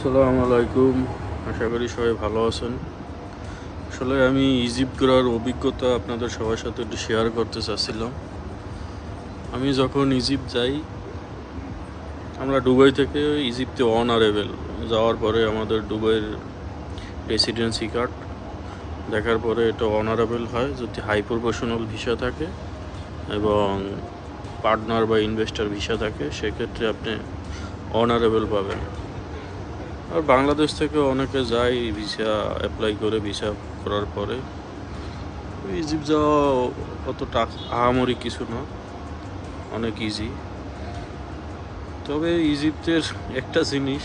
আসসালামু আলাইকুম। আশা করি সবাই ভালো আছেন। আসলে আমি ইজিপ্ট ঘোরার অভিজ্ঞতা আপনাদের সবার সাথে একটু শেয়ার করতে চাচ্ছিলাম। আমি যখন ইজিপ্ট যাই, আমরা দুবাই থেকে ইজিপ্টে অনারেবল যাওয়ার পরে আমাদের দুবাইয়ের রেসিডেন্সি কার্ড দেখার পরে এটা অনারেবল হয় যদি হাই প্রফেশনাল ভিসা থাকে এবং পার্টনার বা ইনভেস্টর ভিসা থাকে, সেক্ষেত্রে আপনি অনারেবল পাবেন। আর বাংলাদেশ থেকে অনেকে যায় ভিসা অ্যাপ্লাই করে, ভিসা করার পরে ইজিপ্ট যাওয়া অতটা আহামরি কিছু না, অনেক ইজি। তবে ইজিপ্টের একটা জিনিস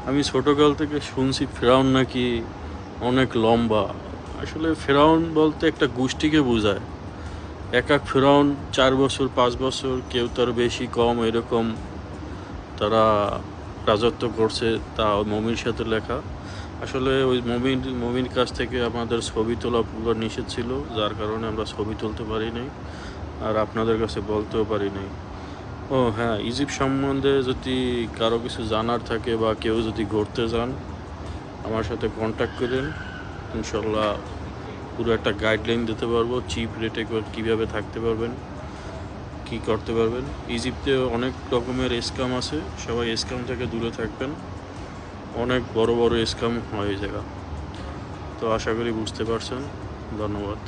আমি ছোটোকাল থেকে শুনছি, ফেরাউন নাকি অনেক লম্বা। আসলে ফেরাউন বলতে একটা গোষ্ঠীকে বোঝায়। এক এক ফেরাউন 4 বছর 5 বছর, কেউ তার বেশি কম এরকম তারা রাজত্ব করছে, তা মমির সাথে লেখা। আসলে ওই মমির কাছ থেকে আমাদের ছবি তোলা পুরো নিষেধ ছিল, যার কারণে আমরা ছবি তুলতে পারি নাই আর আপনাদের কাছে বলতেও পারি নাই। ও হ্যাঁ, ইজিপ্ট সম্বন্ধে যদি কারো কিছু জানার থাকে বা কেউ যদি ঘুরতে যান, আমার সাথে কন্ট্যাক্ট করেন। ইনশাল্লাহ পুরো একটা গাইডলাইন দিতে পারবো, চিপ রেটে কীভাবে থাকতে পারবেন, কি করতে পারবেন। ইজিপ্টে অনেক রকমের স্ক্যাম আছে, সবাই স্ক্যাম থেকে দূরে থাকবেন। অনেক বড় বড় স্ক্যাম হয় এই জায়গা। তো আশা করি বুঝতে পারছেন। ধন্যবাদ।